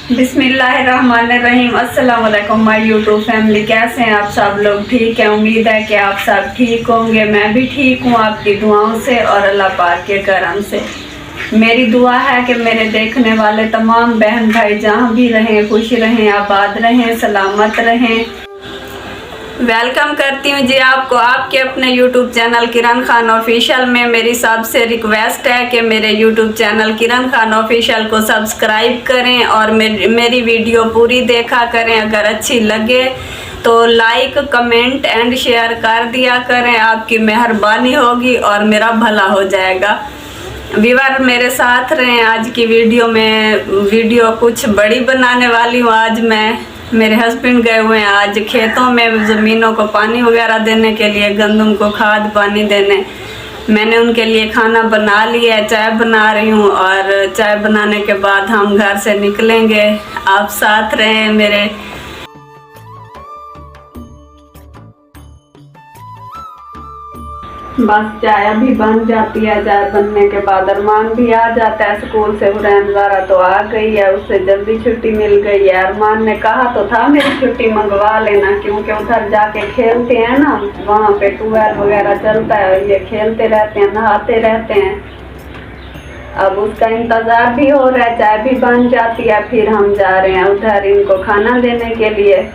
बिस्मिल्लाहिर्रहमानिर्रहीम। अस्सलाम वालेकुम माय यूट्यूब फैमिली। कैसे हैं आप सब लोग? ठीक है, उम्मीद है कि आप सब ठीक होंगे। मैं भी ठीक हूँ आपकी दुआओं से और अल्लाह पाक के करम से। मेरी दुआ है कि मेरे देखने वाले तमाम बहन भाई जहाँ भी रहें खुश रहें, आबाद रहें, सलामत रहें। वेलकम करती हूँ जी आपको आपके अपने यूट्यूब चैनल किरण खान ऑफिशियल में। मेरी सबसे रिक्वेस्ट है कि मेरे यूट्यूब चैनल किरण खान ऑफिशियल को सब्सक्राइब करें और मेरी वीडियो पूरी देखा करें। अगर अच्छी लगे तो लाइक कमेंट एंड शेयर कर दिया करें, आपकी मेहरबानी होगी और मेरा भला हो जाएगा। व्यूअर मेरे साथ रहें। आज की वीडियो कुछ बड़ी बनाने वाली हूँ। आज मेरे हस्बैंड गए हुए हैं आज खेतों में ज़मीनों को पानी वगैरह देने के लिए, गंदम को खाद पानी देने। मैंने उनके लिए खाना बना लिया है, चाय बना रही हूँ और चाय बनाने के बाद हम घर से निकलेंगे। आप साथ रहें मेरे। बस चाय अभी बन जाती है। चाय बनने के बाद अरमान भी आ जाता है स्कूल से। हुरैन ज़ारा तो आ गई है, उससे जल्दी छुट्टी मिल गई है। अरमान ने कहा तो था मेरी छुट्टी मंगवा लेना, क्योंकि उधर जाके खेलते हैं ना, वहाँ पे ट्यूबवेल वगैरह चलता है, ये खेलते रहते हैं, नहाते रहते हैं। अब उसका इंतज़ार भी हो रहा है। चाय भी बन जाती है, फिर हम जा रहे हैं उधर इनको खाना देने के लिए।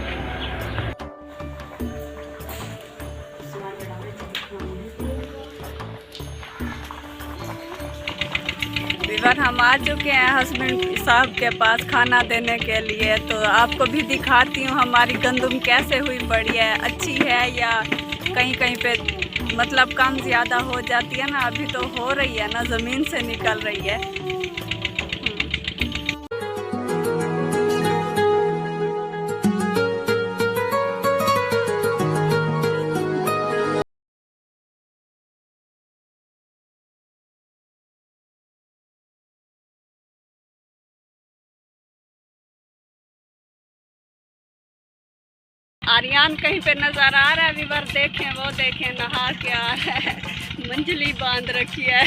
इवन हम आ चुके हैं हस्बैंड साहब के पास खाना देने के लिए। तो आपको भी दिखाती हूँ हमारी गंदम कैसे हुई पड़ी है, अच्छी है या कहीं कहीं पे मतलब कम ज़्यादा हो जाती है ना। अभी तो हो रही है ना, ज़मीन से निकल रही है। आर्यन कहीं पे नजर आ रहा है व्यूअर, देखें वो देखें नहा के आ रहा है, मंजली बांध रखी है।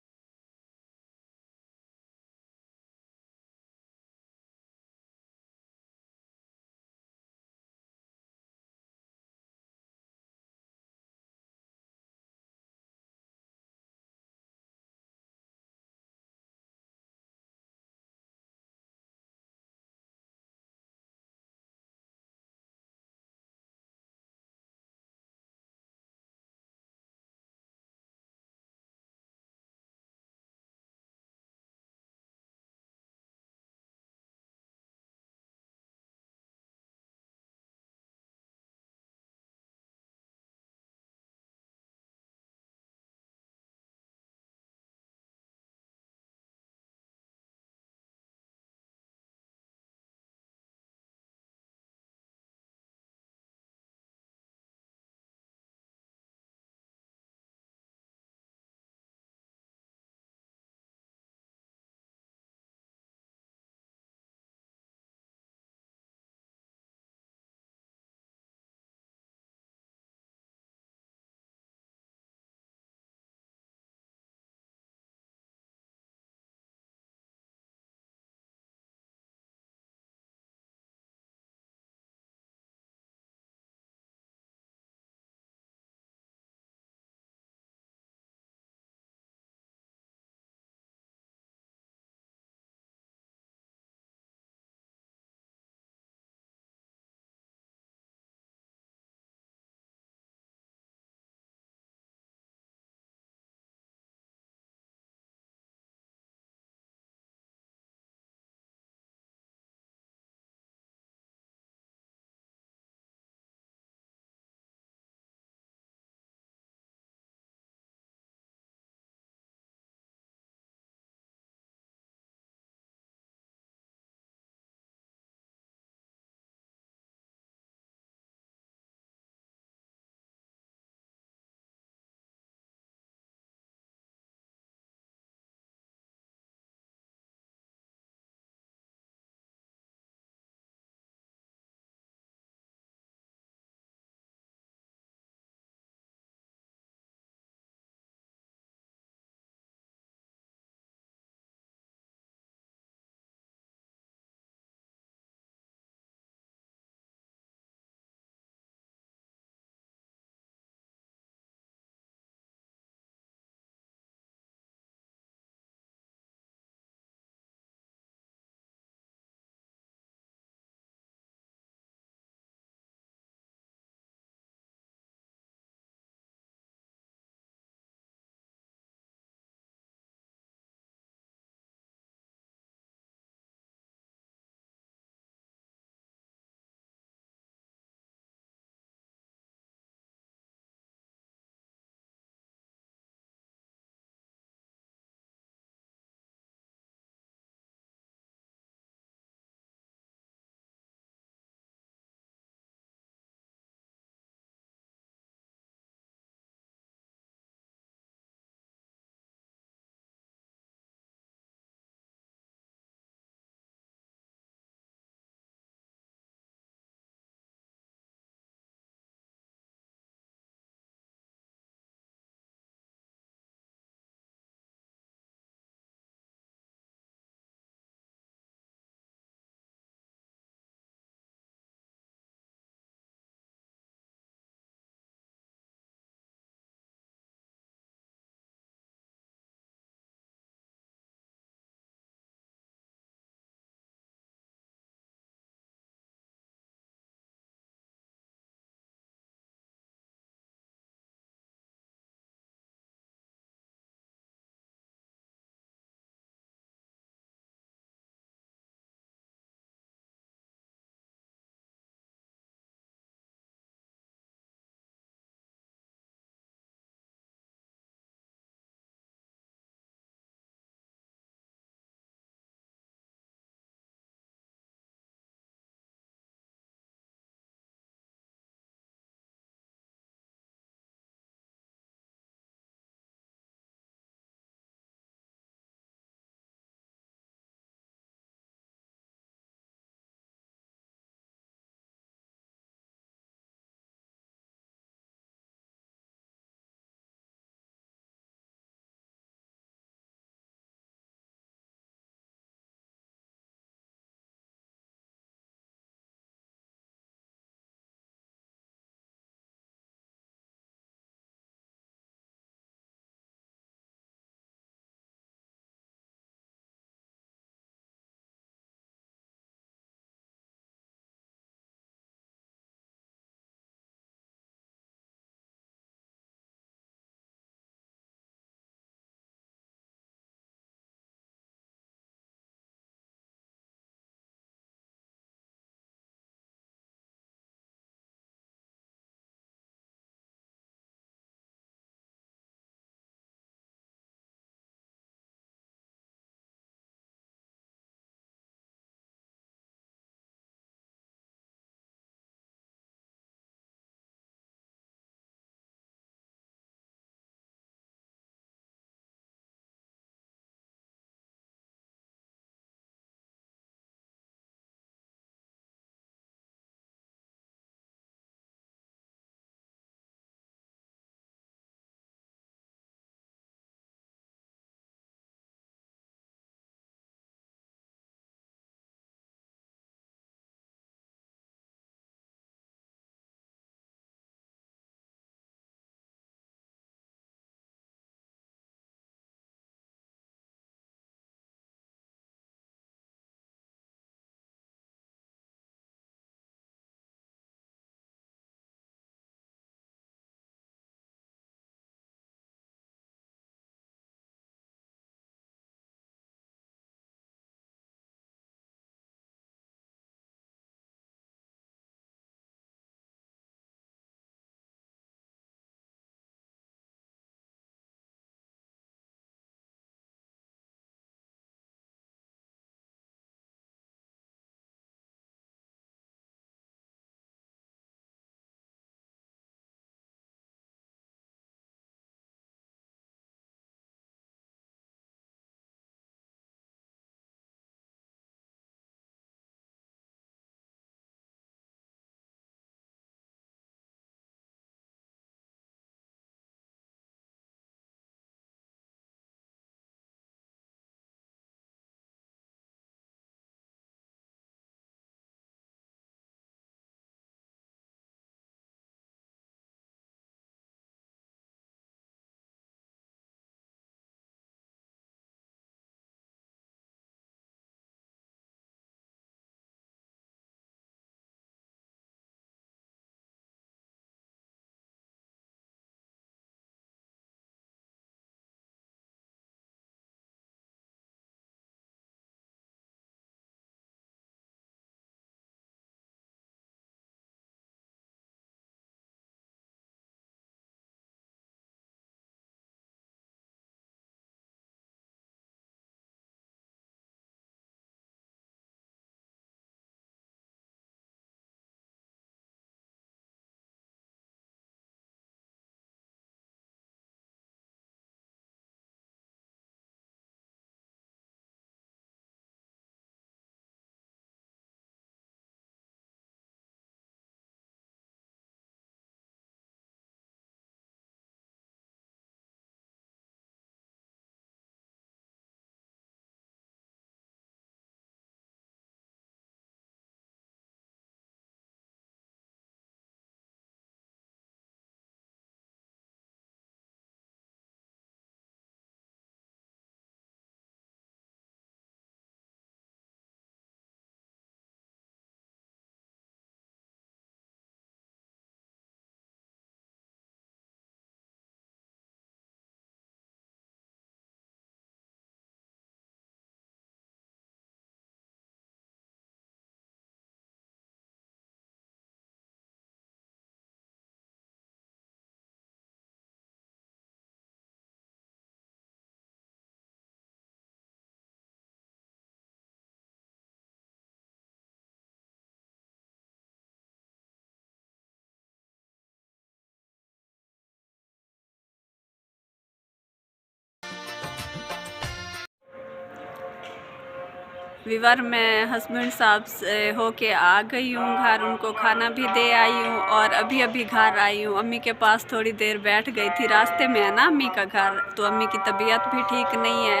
विवर मैं हस्बैंड साहब से होके आ गई हूँ घर, उनको खाना भी दे आई हूँ और अभी अभी घर आई हूँ। अम्मी के पास थोड़ी देर बैठ गई थी, रास्ते में है ना अम्मी का घर, तो अम्मी की तबीयत भी ठीक नहीं है।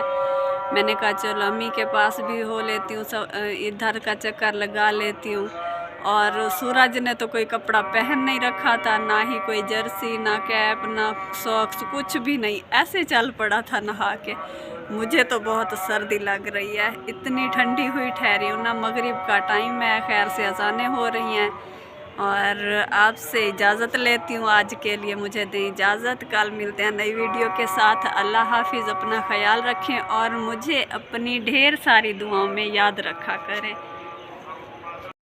मैंने कहा चलो अम्मी के पास भी हो लेती हूँ, सब इधर का चक्कर लगा लेती हूँ। और सूरज ने तो कोई कपड़ा पहन नहीं रखा था, ना ही कोई जर्सी, ना कैप, ना सॉक्स, कुछ भी नहीं, ऐसे चल पड़ा था नहा के। मुझे तो बहुत सर्दी लग रही है, इतनी ठंडी हुई ठहरी हूँ ना। मगरिब का टाइम है, खैर से अजानें हो रही हैं और आपसे इजाज़त लेती हूँ। आज के लिए मुझे दें इजाज़त, कल मिलते हैं नई वीडियो के साथ। अल्लाह हाफिज़, अपना ख्याल रखें और मुझे अपनी ढेर सारी दुआओं में याद रखा करें।